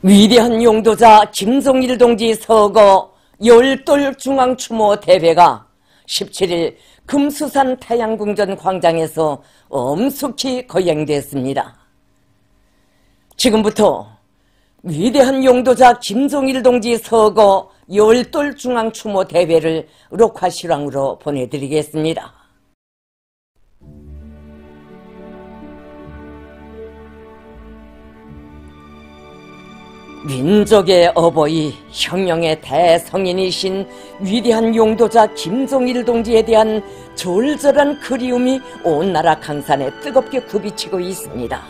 위대한 용도자 김종일 동지 서거 열돌 중앙추모 대회가 17일 금수산 태양궁전 광장에서 엄숙히 거행됐습니다. 지금부터 위대한 용도자 김종일 동지 서거 열돌 중앙추모 대회를 녹화실황으로 보내드리겠습니다. 민족의 어버이, 혁명의 대성인이신 위대한 용도자 김종일 동지에 대한 절절한 그리움이 온 나라 강산에 뜨겁게 굽이치고 있습니다.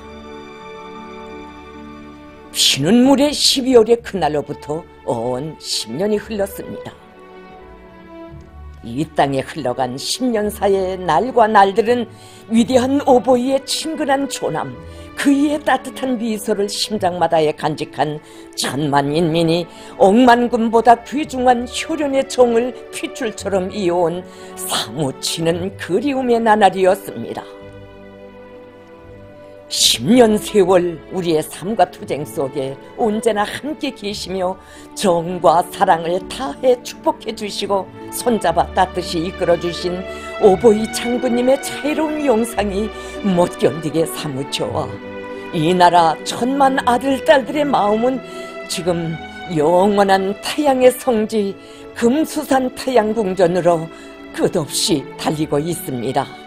피눈물의 12월의 그날로부터 온 10년이 흘렀습니다. 이 땅에 흘러간 10년사이의 날과 날들은 위대한 어버이의 친근한 조남, 그이의 따뜻한 미소를 심장마다에 간직한 천만 인민이 억만금보다 귀중한 효련의 정을 핏줄처럼 이어온 사무치는 그리움의 나날이었습니다. 10년 세월 우리의 삶과 투쟁 속에 언제나 함께 계시며 정과 사랑을 다해 축복해 주시고 손잡아 따뜻이 이끌어 주신 오보이 장군님의 자애로운 영상이 못 견디게 사무쳐와 이 나라 천만 아들 딸들의 마음은 지금 영원한 태양의 성지 금수산 태양궁전으로 끝없이 달리고 있습니다.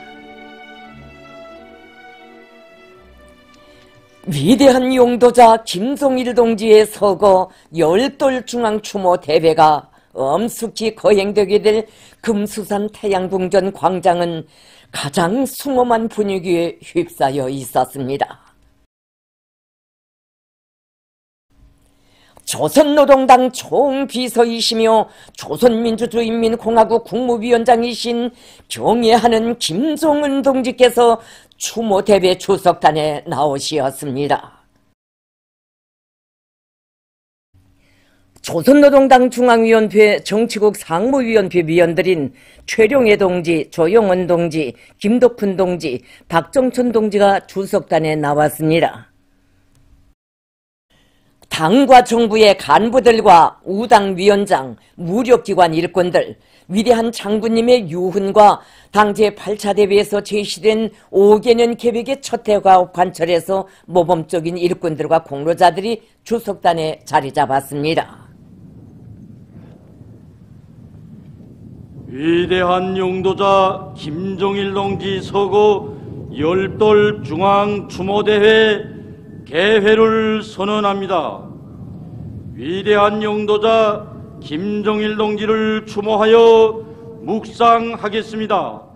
위대한 용도자 김종일 동지의 서거 열돌 중앙추모 대회가 엄숙히 거행되게 될 금수산 태양궁전 광장은 가장 숭엄한 분위기에 휩싸여 있었습니다. 조선노동당 총비서이시며 조선민주주의인민공화국 국무위원장이신 경애하는 김종은 동지께서 추모대회 주석단에 나오시었습니다. 조선노동당 중앙위원회 정치국 상무위원회 위원들인 최룡해 동지, 조영원 동지, 김덕훈 동지, 박정천 동지가 주석단에 나왔습니다. 당과 정부의 간부들과 우당위원장, 무력기관 일꾼들, 위대한 장군님의 유훈과 당 제8차 대회에서 제시된 5개년 계획의 첫 해가 관철에서 모범적인 일꾼들과 공로자들이 주석단에 자리 잡았습니다. 위대한 용도자 김종일 동지 서거 열돌 중앙추모대회 개회를 선언합니다. 위대한 용도자 김종일 동지를 추모하여 묵상하겠습니다.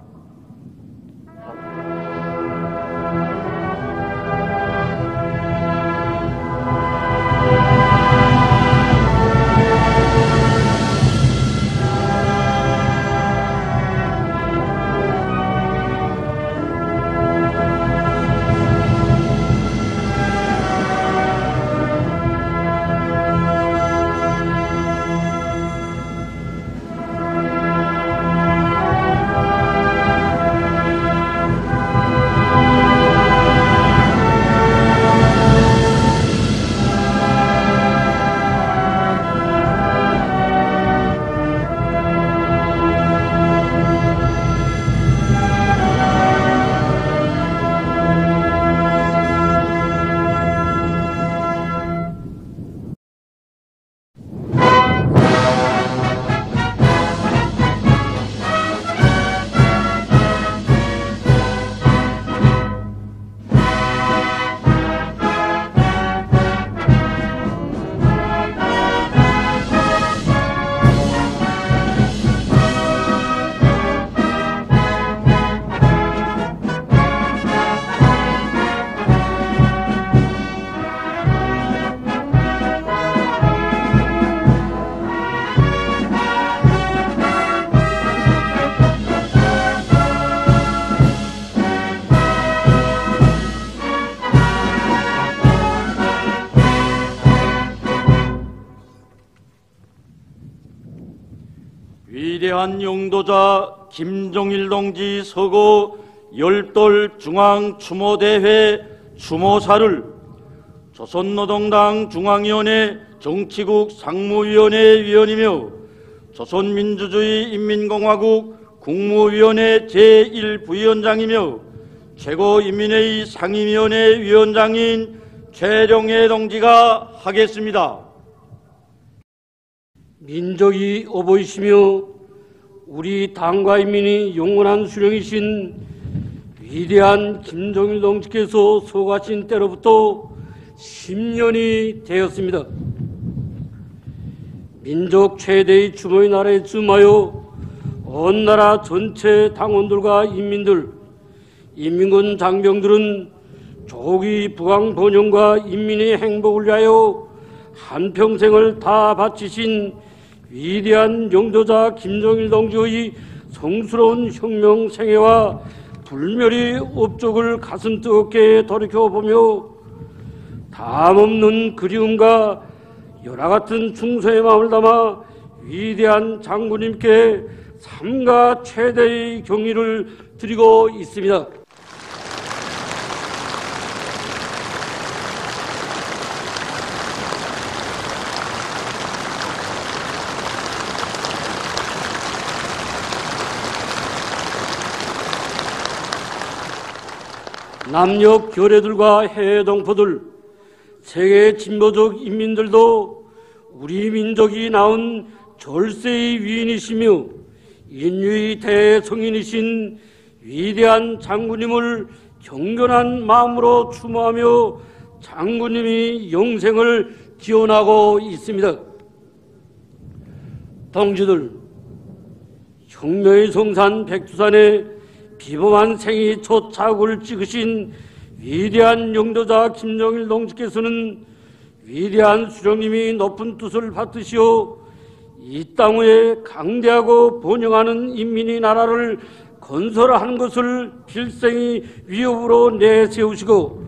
위대한 용도자 김종일 동지 서거 열돌 중앙추모대회 추모사를 조선노동당 중앙위원회 정치국 상무위원회 위원이며 조선민주주의 인민공화국 국무위원회 제1부위원장이며 최고인민회의 상임위원회 위원장인 최룡해 동지가 하겠습니다. 민족이 어버이시며 우리 당과 인민이 영원한 수령이신 위대한 김정일 동지께서 소가신 때로부터 10년이 되었습니다. 민족 최대의 주모의 나라에 줌하여 온 나라 전체 당원들과 인민들, 인민군 장병들은 조기 부강 번영과 인민의 행복을 위하여 한평생을 다 바치신 위대한 영도자 김정일 동지의 성스러운 혁명 생애와 불멸의 업적을 가슴 뜨겁게 돌이켜보며 담없는 그리움과 열화 같은 충성의 마음을 담아 위대한 장군님께 삼가 최대의 경의를 드리고 있습니다. 남녀 결애들과 해외 동포들, 세계 진보적 인민들도 우리 민족이 낳은 절세의 위인이시며 인류의 대성인이신 위대한 장군님을 경건한 마음으로 추모하며 장군님이 영생을 기원하고 있습니다. 동지들, 혁명의 성산 백두산에 비범한 생이 첫 자국을 찍으신 위대한 영도자 김정일 동지께서는 위대한 수령님이 높은 뜻을 받드시어 이 땅 위에 강대하고 번영하는 인민의 나라를 건설하는 것을 필생의 위협으로 내세우시고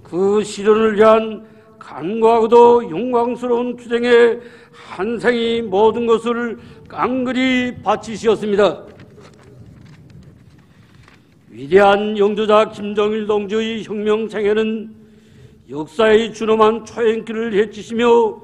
그 실현을 위한 간과하고도 영광스러운 투쟁에 한생의 모든 것을 깡그리 바치시었습니다. 위대한 영도자 김정일 동지의 혁명 생애는 역사의 준엄한 초행길을 헤치시며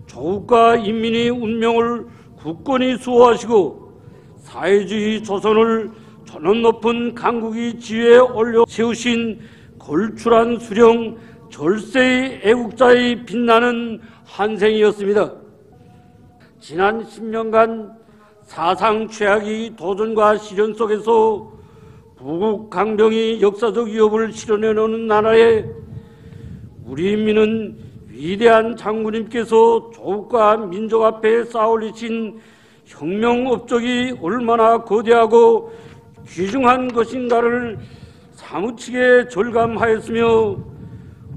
조국과 인민의 운명을 굳건히 수호하시고 사회주의 조선을 전원 높은 강국의 지위에 올려 세우신 걸출한 수령 절세의 애국자의 빛나는 한생이었습니다. 지난 10년간 사상 최악의 도전과 시련 속에서 부국 강병이 역사적 위협을 실현해놓는 나라에 우리 인민은 위대한 장군님께서 조국과 민족 앞에 쌓아올리신 혁명 업적이 얼마나 거대하고 귀중한 것인가를 사무치게 절감하였으며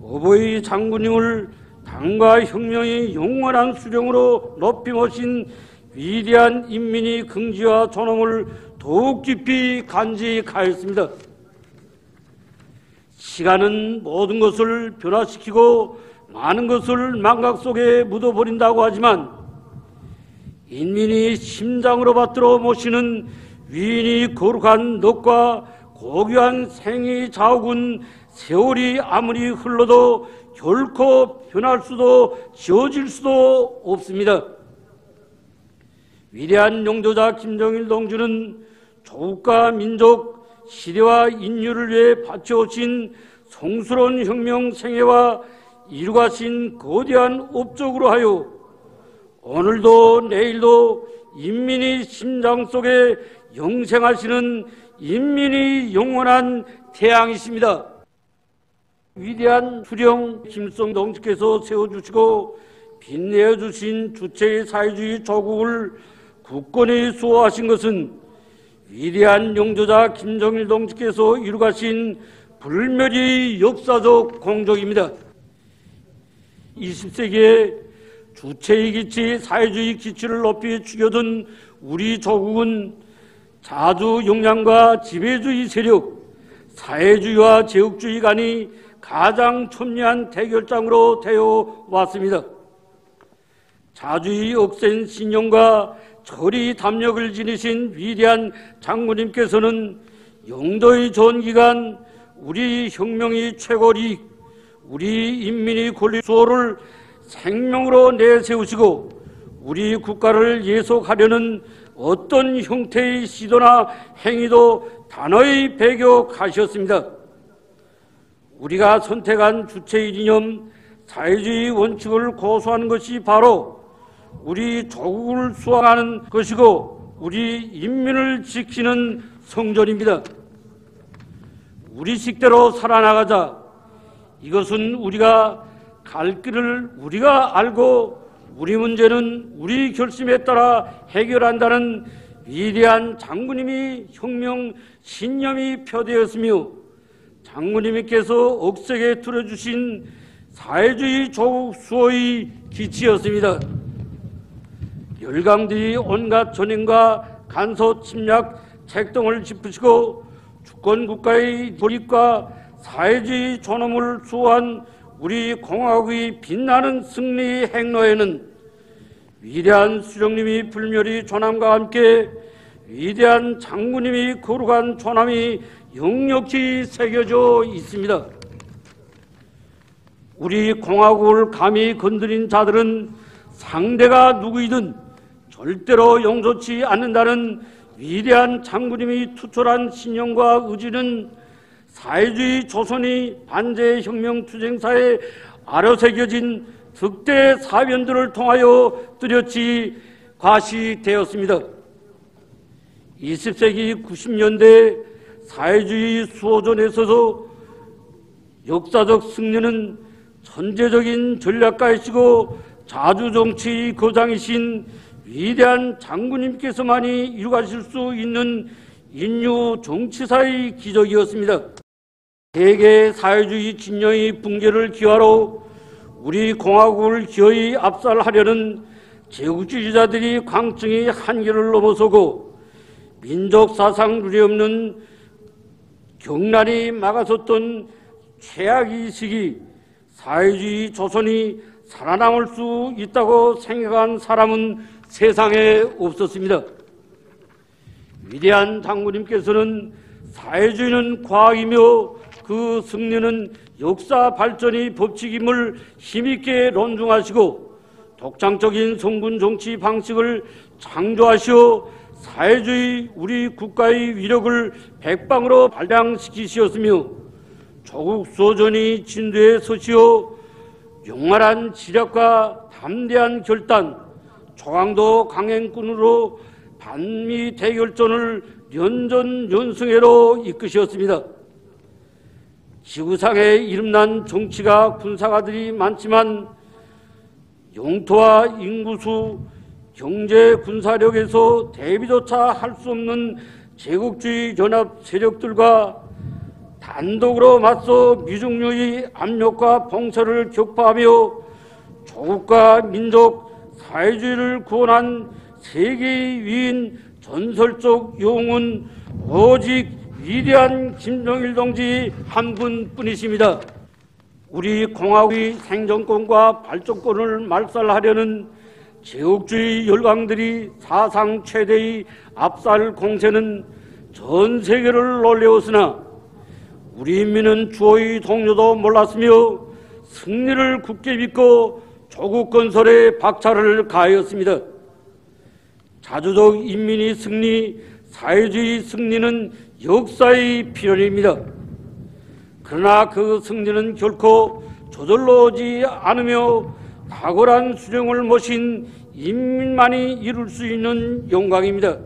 어버이 장군님을 당과 혁명의 영원한 수령으로 높이 모신 위대한 인민의 긍지와 존엄을 더욱 깊이 간직하였습니다. 시간은 모든 것을 변화시키고 많은 것을 망각 속에 묻어버린다고 하지만 인민이 심장으로 받들어 모시는 위인이 거룩한 넋과 고귀한 생의 자욱은 세월이 아무리 흘러도 결코 변할 수도 지워질 수도 없습니다. 위대한 영도자 김정일 동지는 조국과 민족, 시대와 인류를 위해 바쳐오신 성스러운 혁명 생애와 이루가신 거대한 업적으로 하여 오늘도 내일도 인민의 심장 속에 영생하시는 인민의 영원한 태양이십니다. 위대한 수령 김일성 동지께서 세워주시고 빛내어주신 주체의 사회주의 조국을 굳건히 수호하신 것은 위대한 영도자 김정일 동지께서 이루가신 불멸의 역사적 공적입니다. 20세기에 주체의 기치, 사회주의 기치를 높이 죽여둔 우리 조국은 자주 역량과 지배주의 세력, 사회주의와 제국주의 간이 가장 첨예한 대결장으로 되어 왔습니다. 자주의 억센 신념과 철의 담력을 지니신 위대한 장군님께서는 영도의 전 기간 우리 혁명의 최고 이익, 우리 인민의 권리 수호를 생명으로 내세우시고 우리 국가를 예속하려는 어떤 형태의 시도나 행위도 단호히 배격하셨습니다. 우리가 선택한 주체의 이념, 사회주의 원칙을 고수하는 것이 바로 우리 조국을 수호하는 것이고 우리 인민을 지키는 성전입니다. 우리 식대로 살아나가자. 이것은 우리가 갈 길을 우리가 알고 우리 문제는 우리 결심에 따라 해결한다는 위대한 장군님이 혁명 신념이 표되었으며 장군님께서 억세게 들어주신 사회주의 조국 수호의 기치였습니다. 열강들이 온갖 전횡과 간섭 침략 책동을 짚으시고 주권국가의 돌입과 사회주의 존엄을 수호한 우리 공화국의 빛나는 승리 행로에는 위대한 수령님이 불멸이 존함과 함께 위대한 장군님이 거룩한 존함이 역력히 새겨져 있습니다. 우리 공화국을 감히 건드린 자들은 상대가 누구이든 절대로 용서치 않는다는 위대한 장군님이 투철한 신념과 의지는 사회주의 조선이 반제혁명 투쟁사에 아려새겨진 득대 사변들을 통하여 뚜렷이 과시되었습니다. 20세기 90년대 사회주의 수호전에 있어서 역사적 승리는 천재적인 전략가이시고 자주정치의 거장이신 위대한 장군님께서만이 이루가실 수 있는 인류 정치사의 기적이었습니다. 세계 사회주의 진영의 붕괴를 기화로 우리 공화국을 기어이 압살하려는 제국주의자들이 광증의 한계를 넘어서고 민족 사상 룰이 없는 경란이 막아섰던 최악의 시기, 사회주의 조선이 살아남을 수 있다고 생각한 사람은 세상에 없었습니다. 위대한 장군님께서는 사회주의는 과학이며 그 승리는 역사 발전의 법칙임을 힘있게 논중하시고 독창적인 성군 정치 방식을 창조하시어 사회주의 우리 국가의 위력을 백방으로 발량시키시었으며 조국 수호전이 진도에 서시어 용활한 지략과 담대한 결단, 초강도 강행군으로 반미 대결전을 연전연승회로 이끄셨습니다. 지구상에 이름난 정치가 군사가들이 많지만 영토와 인구수, 경제 군사력에서 대비조차 할 수 없는 제국주의 연합 세력들과 단독으로 맞서 미중류의 압력과 봉쇄를 격파하며 조국과 민족, 사회주의를 구원한 세계의 위인 전설적 영웅은 오직 위대한 김정일 동지 한 분뿐이십니다. 우리 공화국의 생존권과 발전권을 말살하려는 제국주의 열강들이 사상 최대의 압살 공세는 전 세계를 놀래웠으나 우리 인민은 주어의 동료도 몰랐으며 승리를 굳게 믿고 조국 건설에 박차를 가하였습니다. 자주적 인민의 승리, 사회주의 승리는 역사의 필연입니다. 그러나 그 승리는 결코 저절로 오지 않으며 탁월한 수령을 모신 인민만이 이룰 수 있는 영광입니다.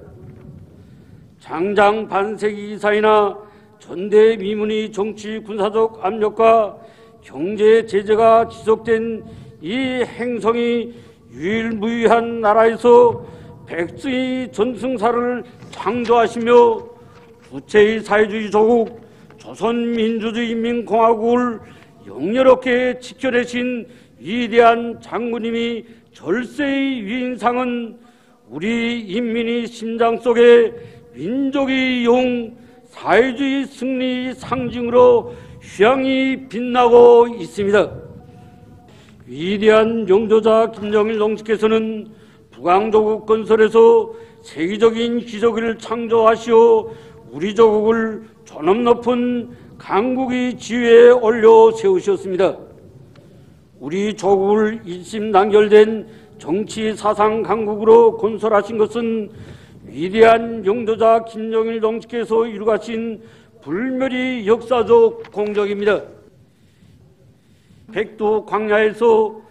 장장 반세기 이상이나 전대미문의 정치 군사적 압력과 경제 제재가 지속된 이 행성이 유일무이한 나라에서 백성의 전승사를 창조하시며 부채의 사회주의 조국 조선민주주의인민공화국을 영예롭게 지켜내신 위대한 장군님이 절세의 위인상은 우리 인민의 심장 속에 민족의 용, 사회주의 승리 상징으로 휘황이 빛나고 있습니다. 위대한 영조자 김정일 동지께서는 북왕조국 건설에서 세계적인 기적을 창조하시어 우리 조국을 존엄 높은 강국의 지위에 올려 세우셨습니다. 우리 조국을 일심단결된 정치 사상 강국으로 건설하신 것은 위대한 용도자 김정일 동지께서 이루가신 불멸의 역사적 공적입니다. 백두 광야에서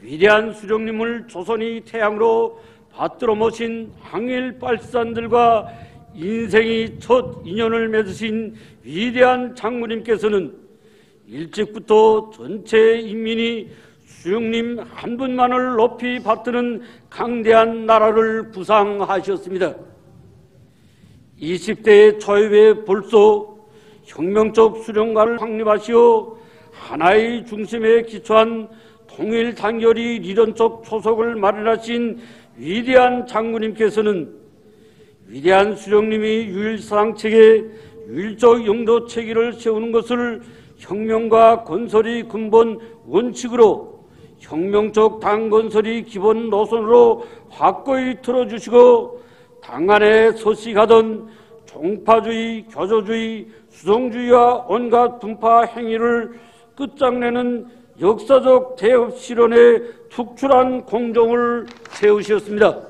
위대한 수령님을 조선의 태양으로 받들어 모신 항일발산들과 인생의 첫 인연을 맺으신 위대한 장군님께서는 일찍부터 전체 인민이 수령님 한 분만을 높이 받드는 강대한 나라를 구상하셨습니다. 20대 초입에 벌써 혁명적 수령가를 확립하시어 하나의 중심에 기초한 통일 단결의 리론적 초석을 마련하신 위대한 장군님께서는 위대한 수령님이 유일사상책에 유일적 영도 체계를 세우는 것을 혁명과 건설의 근본 원칙으로 혁명적 당 건설의 기본 노선으로 확고히 틀어주시고 당 안에 서식하던 종파주의, 교조주의, 수성주의와 온갖 분파 행위를 끝장내는 역사적 대업 실현에 특출한 공종을 세우셨습니다.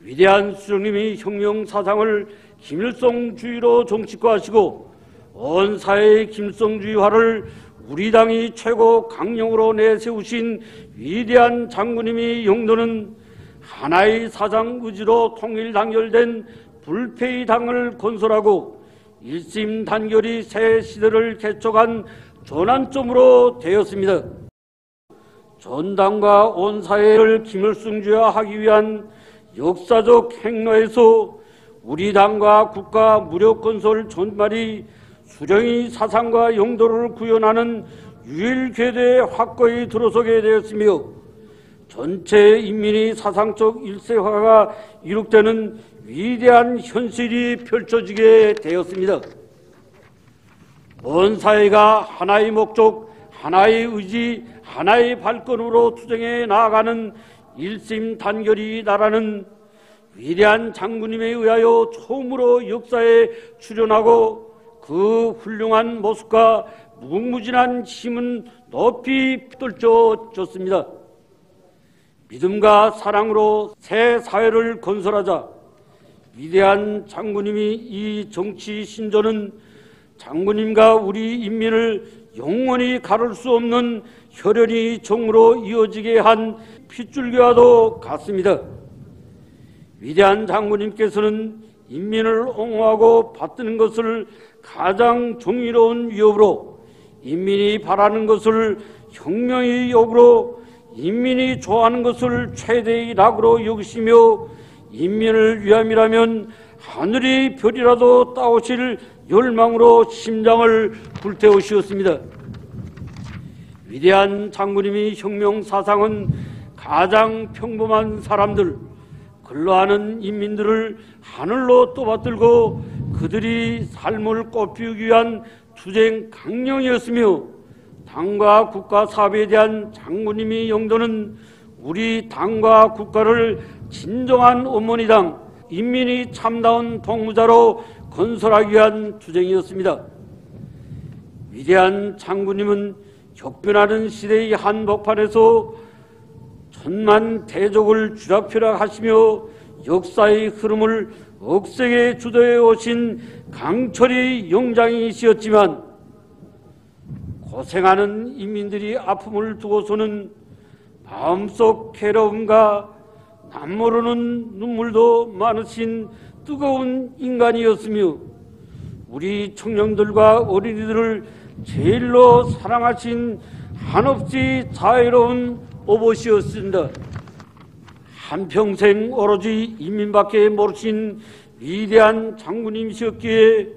위대한 수령님이 혁명 사상을 김일성주의로 정치화하시고 온 사회의 김일성주의화를 우리 당이 최고 강령으로 내세우신 위대한 장군님의 용도는 하나의 사상 의지로 통일 단결된 불패의 당을 건설하고 일심 단결의 새 시대를 개척한 전환점으로 되었습니다. 전당과 온 사회를 김일성주의화하기 위한 역사적 행로에서 우리 당과 국가 무력건설 전말이 수령의 사상과 용도를 구현하는 유일궤도에 확고히 들어서게 되었으며 전체 인민의 사상적 일체화가 이룩되는 위대한 현실이 펼쳐지게 되었습니다. 온 사회가 하나의 목적, 하나의 의지, 하나의 발걸음으로 투쟁해 나아가는 일심단결의 나라는 위대한 장군님에 의하여 처음으로 역사에 출현하고 그 훌륭한 모습과 무궁무진한 힘은 높이 떨쳐졌습니다. 믿음과 사랑으로 새 사회를 건설하자 위대한 장군님이 이 정치 신조는 장군님과 우리 인민을 영원히 가를 수 없는 혈연의 정으로 이어지게 한 핏줄기와도 같습니다. 위대한 장군님께서는 인민을 옹호하고 받드는 것을 가장 정의로운 위협으로, 인민이 바라는 것을 혁명의 욕으로, 인민이 좋아하는 것을 최대의 낙으로 여기시며 인민을 위함이라면 하늘의 별이라도 따오실 열망으로 심장을 불태우시었습니다. 위대한 장군님의 혁명 사상은 가장 평범한 사람들, 근로하는 인민들을 하늘로 떠받들고 그들이 삶을 꽃피우기 위한 투쟁 강령이었으며, 당과 국가 사업에 대한 장군님의 용도는 우리 당과 국가를 진정한 어머니당, 인민이 참다운 동무자로 건설하기 위한 투쟁이었습니다. 위대한 장군님은 격변하는 시대의 한복판에서 천만 대적을 쥐락펴락하시며 역사의 흐름을 억세게 주도해 오신 강철의 영장이시였지만, 고생하는 인민들이 아픔을 두고서는 마음속 괴로움과 남모르는 눈물도 많으신 뜨거운 인간이었으며, 우리 청년들과 어린이들을 제일로 사랑하신 한없이 자애로운 오봇이었습니다. 한평생 오로지 인민밖에 모르신 위대한 장군님이셨기에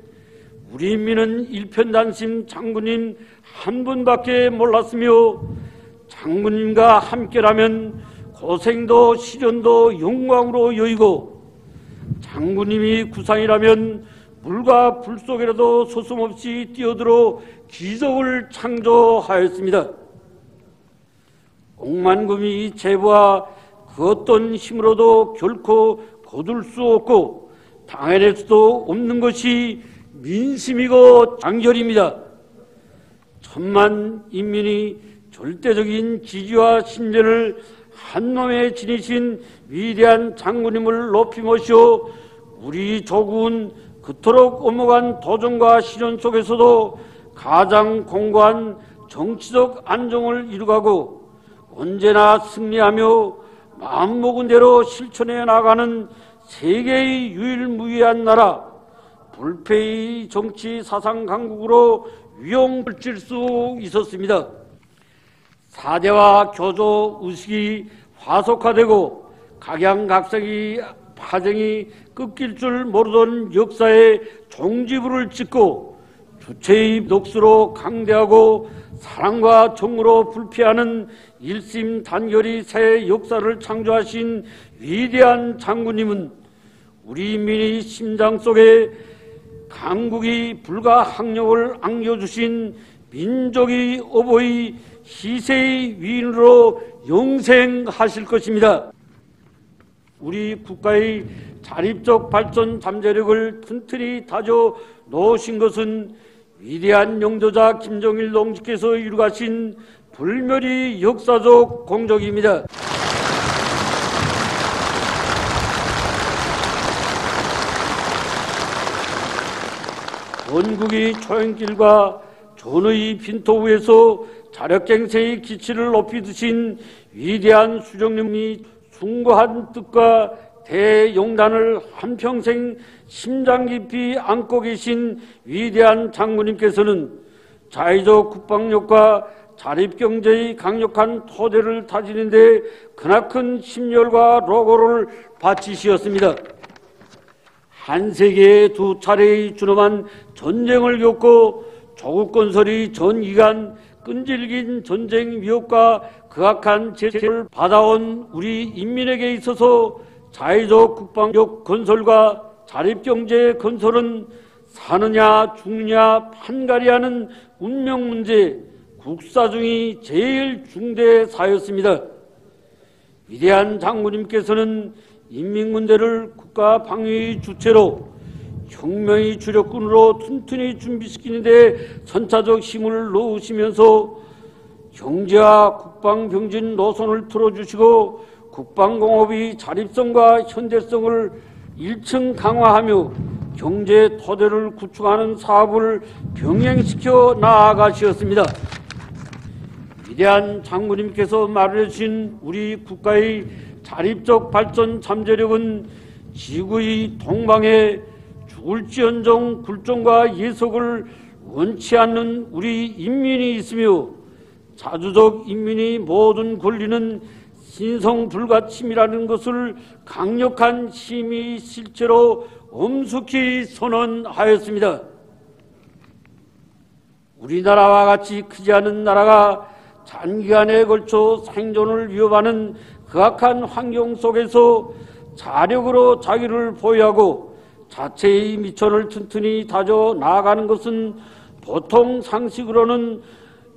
우리 인민은 일편단심 장군님 한 분밖에 몰랐으며, 장군님과 함께라면 고생도 시련도 영광으로 여기고, 장군님이 구상이라면 물과 불 속에라도 소슴없이 뛰어들어 기적을 창조하였습니다. 억만금이 제부와 그 어떤 힘으로도 결코 거둘 수 없고 당해낼 수도 없는 것이 민심이고 장결입니다. 천만 인민이 절대적인 지지와 신뢰를 한몸에 지니신 위대한 장군님을 높이 모시오 우리 조국은 그토록 엄혹한 도전과 시련 속에서도 가장 공고한 정치적 안정을 이루가고 언제나 승리하며 마음먹은 대로 실천해 나가는 세계의 유일무이한 나라, 불패의 정치 사상 강국으로 위용을질 수 있었습니다. 사대와 교조 의식이 화속화되고 각양각색의 파쟁이 끊길 줄 모르던 역사의 종지부를 찍고 주체의 녹수로 강대하고 사랑과 정으로 불피하는 일심단결의 새 역사를 창조하신 위대한 장군님은 우리 인민의 심장 속에 강국의 불가항력을 안겨주신 민족의 어버이 희생의 위인으로 영생하실 것입니다. 우리 국가의 자립적 발전 잠재력을 튼튼히 다져 놓으신 것은 위대한 영도자 김정일 동지께서 이루가신 불멸의 역사적 공적입니다. 원국의 초행길과 존의 빈토 위에서 자력갱생의 기치를 높이 드신 위대한 수령님이 숭고한 뜻과 대용단을 한평생 심장 깊이 안고 계신 위대한 장군님께서는 자의적 국방력과 자립경제의 강력한 토대를 다지는 데 크나큰 심혈과 노고를 바치시었습니다. 한 세계에 두 차례의 준엄한 전쟁을 겪고 조국 건설의 전 기간 끈질긴 전쟁 위협과 극악한 제재를 받아온 우리 인민에게 있어서 자의적 국방력 건설과 자립경제 건설은 사느냐 죽느냐 판가리하는 운명 문제, 국사 중의 제일 중대사였습니다. 위대한 장군님께서는 인민군대를 국가 방위의 주체로 혁명의 주력군으로 튼튼히 준비시키는 데 선차적 힘을 넣으시면서 경제와 국방병진 노선을 틀어주시고 국방공업의 자립성과 현대성을 1층 강화하며 경제 토대를 구축하는 사업을 병행시켜 나아가시었습니다. 위대한 장군님께서 말해주신 우리 국가의 자립적 발전 잠재력은 지구의 동방에 죽을지언정 굴종과 예속을 원치 않는 우리 인민이 있으며 자주적 인민의 모든 권리는 신성불가침이라는 것을 강력한 힘의 실체로 엄숙히 선언하였습니다. 우리나라와 같이 크지 않은 나라가 장기간에 걸쳐 생존을 위협하는 극악한 환경 속에서 자력으로 자기를 보유하고 자체의 미천을 튼튼히 다져 나아가는 것은 보통 상식으로는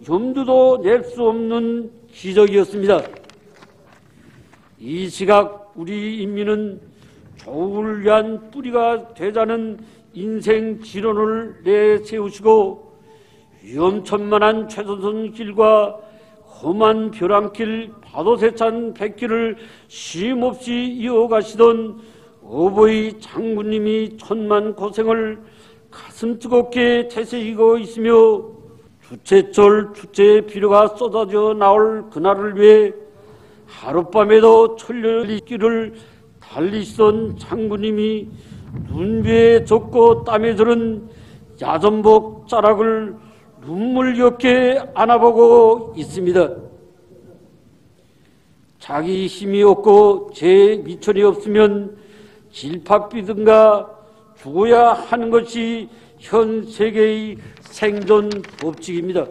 염두도 낼 수 없는 기적이었습니다. 이 시각 우리 인민은 조국을 위한 뿌리가 되자는 인생 지론을 내세우시고 위험천만한 최선선 길과 험한 벼랑길, 파도세찬 백길을 쉼없이 이어가시던 어버이 장군님이 천만 고생을 가슴 뜨겁게 되새기고 있으며 주체철 주체의 비료가 쏟아져 나올 그날을 위해 하룻밤에도 천년의 길을 달리시던 장군님이 눈비에 젖고 땀에 들은 야전복 자락을 눈물겹게 안아보고 있습니다. 자기 힘이 없고 제 미천이 없으면 질팍비든가 죽어야 하는 것이 현 세계의 생존 법칙입니다.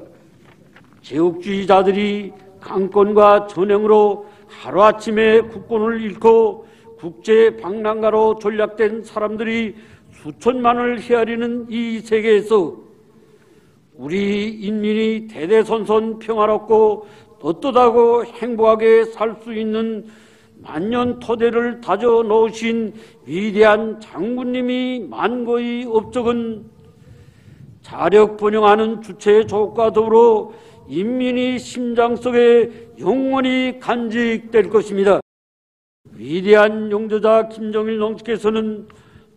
제국주의자들이 강권과 전횡으로 하루아침에 국권을 잃고 국제방랑가로 전락된 사람들이 수천만을 헤아리는 이 세계에서 우리 인민이 대대손손 평화롭고 떳떳하고 행복하게 살 수 있는 만년 토대를 다져 놓으신 위대한 장군님이 만거의 업적은 자력 번영하는 주체의 조국과 더불어 인민의 심장 속에 영원히 간직될 것입니다. 위대한 용도자 김정일 동지께서는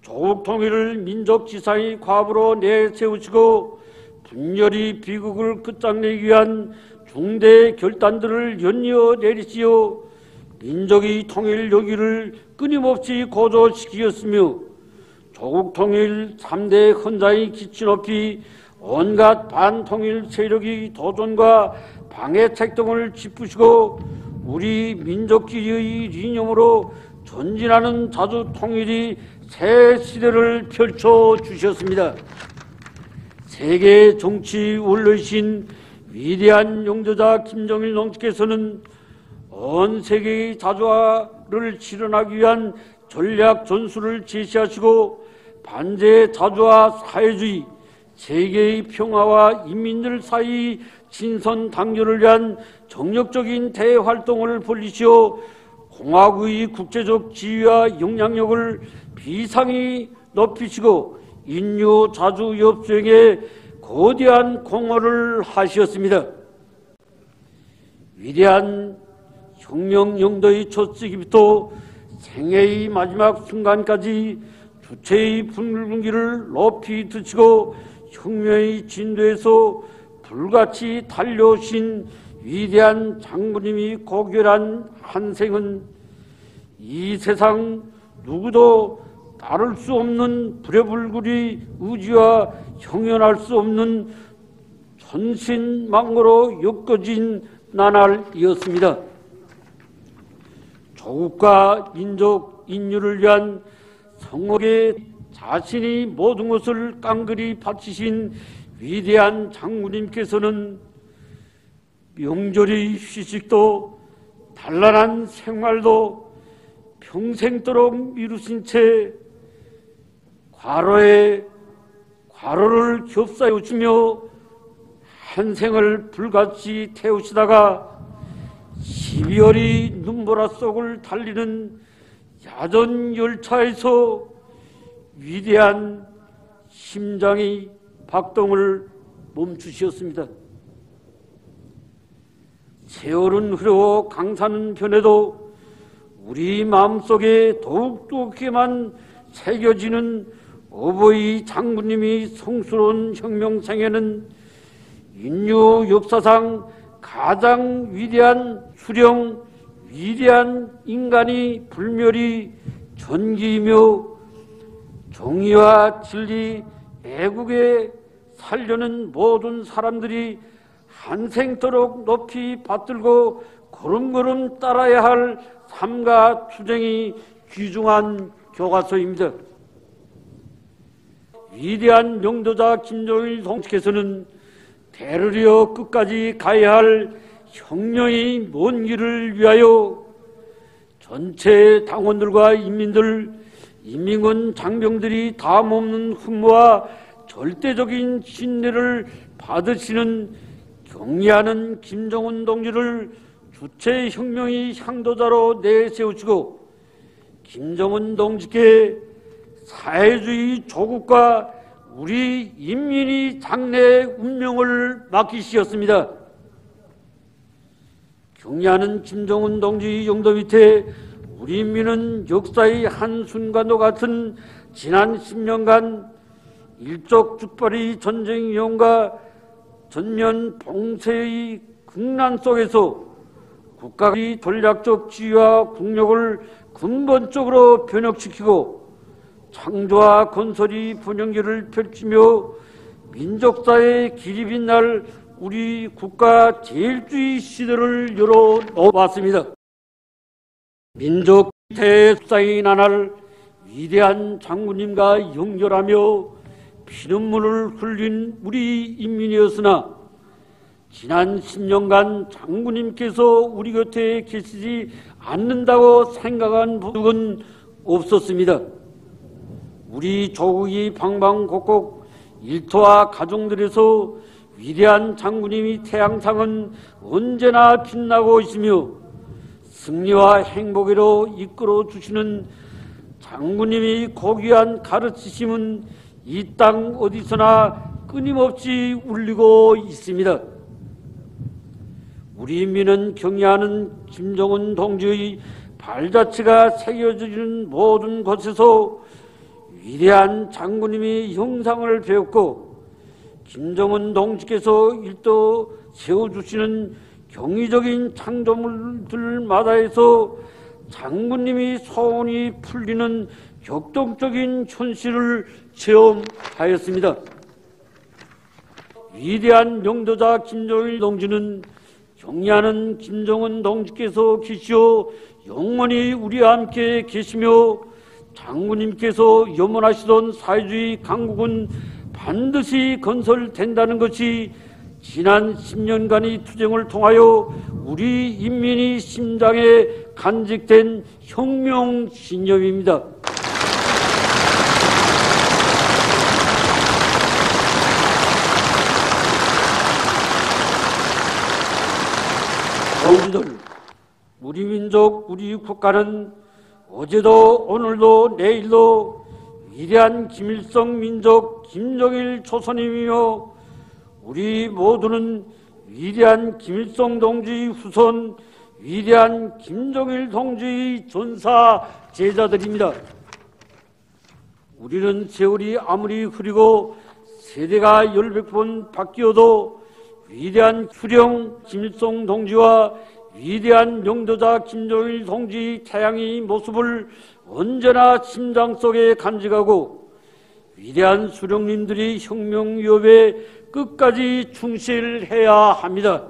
조국 통일을 민족 지상의 과부로 내세우시고 분열이 비극을 끝장내기 위한 중대 결단들을 연이어 내리시어 민족의 통일 요기를 끊임없이 고조시키었으며 조국 통일 3대 헌장의 기치 높이 온갖 반통일 세력의 도전과 방해책 등을 짚으시고 우리 민족끼리의 이념으로 전진하는 자주 통일이 새 시대를 펼쳐주셨습니다. 세계 정치 원로이신 위대한 용도자 김정일 동지께서는 온 세계의 자주화를 실현하기 위한 전략 전술을 제시하시고 반제 자주화 사회주의, 세계의 평화와 인민들 사이 진선 단결을 위한 정력적인 대활동을 벌이시어 공화국의 국제적 지위와 영향력을 비상히 높이시고 인류 자주 협조에 거대한 공헌을 하셨습니다. 위대한 혁명 영도의 첫 시기부터 생애의 마지막 순간까지 주체의 분기를 높이 드시고 혁명의 진도에서 불같이 달려오신 위대한 장군님이 고결한 한 생은 이 세상 누구도 따를 수 없는 불여불굴의 의지와 형연할 수 없는 천신망고로 엮어진 나날이었습니다. 조국과 민족 인류를 위한 성옥에 자신이 모든 것을 깡그리 바치신 위대한 장군님께서는 명절의 휴식도 단란한 생활도 평생도록 미루신 채 과로를 겹싸여 주며 한 생을 불같이 태우시다가 12월이 눈보라 속을 달리는 야전 열차에서 위대한 심장의 박동을 멈추셨습니다. 세월은 흐르고 강산은 변해도 우리 마음속에 더욱더욱만 새겨지는 어버이 장군님이 성스러운 혁명생애는 인류 역사상 가장 위대한 수령, 위대한 인간이 불멸이 전기이며 정의와 진리, 애국에 살려는 모든 사람들이 한생토록 높이 받들고 걸음걸음 따라야 할 삶과 투쟁이 귀중한 교과서입니다. 위대한 영도자 김정일 동지께서는 대를 이어 끝까지 가야 할 혁명의 먼 길을 위하여 전체 당원들과 인민들, 인민군 장병들이 다함없는 흠모와 절대적인 신뢰를 받으시는 경리하는 김정은 동지를 주체 혁명의 향도자로 내세우시고 김정은 동지께 사회주의 조국과 우리 인민이 장래 운명을 맡기시었습니다. 경리하는 김정은 동지 영도 밑에 우리 인민은 역사의 한순간도 같은 지난 10년간 일촉즉발의 전쟁 위험과 전면 봉쇄의 국난 속에서 국가의 전략적 지위와 국력을 근본적으로 변혁시키고 창조와 건설이 분영기를 펼치며 민족사의 길이 빛날 우리 국가 제일주의 시대를 열어놓았습니다. 민족 대수상이 나날 위대한 장군님과 연결하며 피눈물을 흘린 우리 인민이었으나 지난 10년간 장군님께서 우리 곁에 계시지 않는다고 생각한 적은 없었습니다. 우리 조국이 방방곡곡 일터와 가정들에서 위대한 장군님이 태양상은 언제나 빛나고 있으며 승리와 행복으로 이끌어 주시는 장군님이 고귀한 가르치심은 이 땅 어디서나 끊임없이 울리고 있습니다. 우리 인민은 경의하는 김정은 동지의 발자취가 새겨지는 모든 곳에서 위대한 장군님이 형상을 배웠고, 김정은 동지께서 일도 세워주시는 경이적인 창조물들마다에서 장군님이 소원이 풀리는 격동적인 현실을 체험하였습니다. 위대한 영도자 김정일 동지는 경의하는 김정은 동지께서 계시오 영원히 우리와 함께 계시며, 장군님께서 염원하시던 사회주의 강국은 반드시 건설된다는 것이 지난 10년간의 투쟁을 통하여 우리 인민의 심장에 간직된 혁명 신념입니다. 동지들, 우리 민족, 우리 국가는 어제도 오늘도 내일도 위대한 김일성 민족 김정일 조선인이며, 우리 모두는 위대한 김일성 동지의 후손, 위대한 김정일 동지의 전사 제자들입니다. 우리는 세월이 아무리 흐리고 세대가 열백 번 바뀌어도 위대한 수령 김일성 동지와 위대한 영도자 김정일 동지의 태양의 모습을 언제나 심장 속에 간직하고, 위대한 수령님들이 혁명 위협에 끝까지 충실해야 합니다.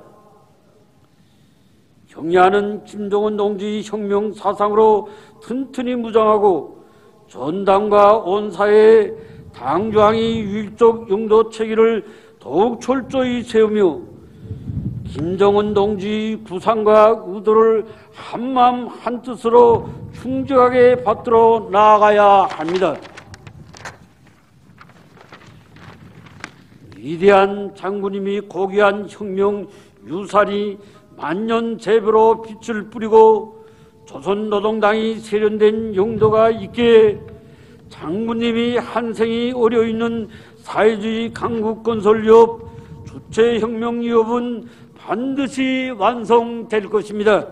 경의하는 김정은 동지의 혁명 사상으로 튼튼히 무장하고, 전당과 온 사회에 당중앙의 유일적 영도 체계를 더욱 철저히 세우며, 김정은 동지의 구상과 의도를 한마음 한뜻으로 충직하게 받들어 나아가야 합니다. 위대한 장군님이 고귀한 혁명 유산이 만년재배로 빛을 뿌리고 조선노동당이 세련된 영도가 있기에 장군님이 한생이 어려있는 사회주의 강국 건설 위협, 주체혁명 위협은 반드시 완성될 것입니다.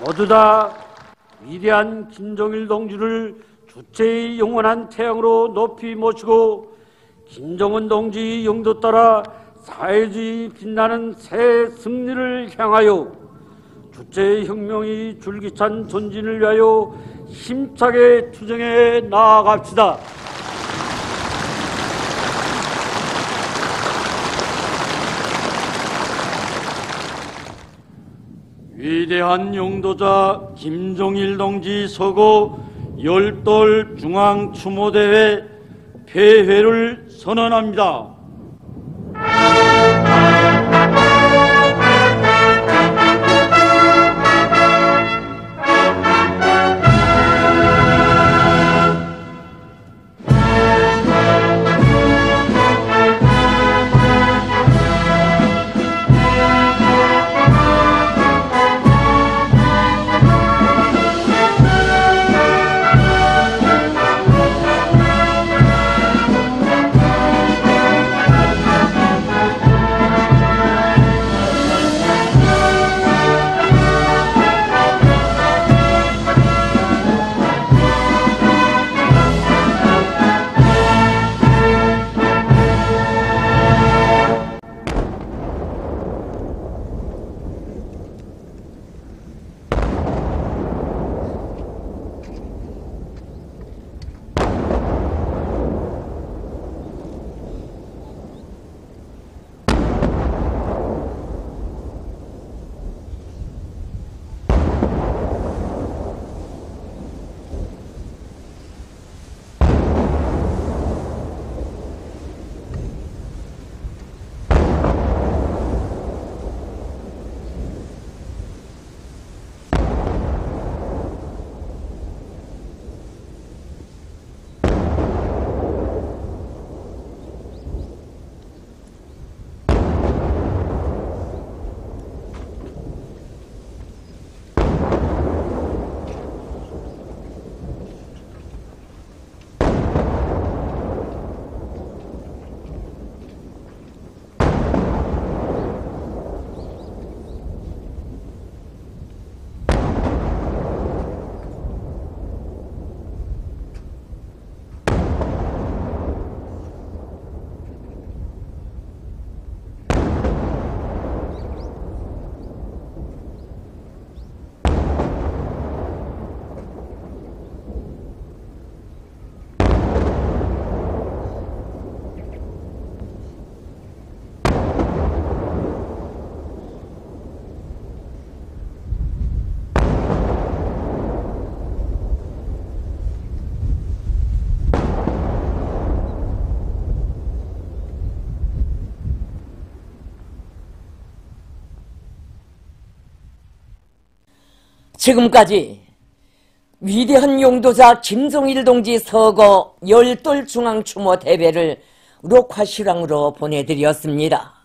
모두 다 위대한 김정일 동지를 주체의 영원한 태양으로 높이 모시고, 김정은 동지의 영도 따라 사회주의 빛나는 새 승리를 향하여 주체의 혁명이 줄기찬 전진을 위하여 힘차게 투쟁해 나아갑시다. 위대한 영도자 김정일 동지 서거 열돌 중앙추모대회 폐회를 선언합니다. 지금까지 위대한 용도자 김종일 동지 서거 열돌 중앙추모 대회를 녹화실황으로 보내드렸습니다.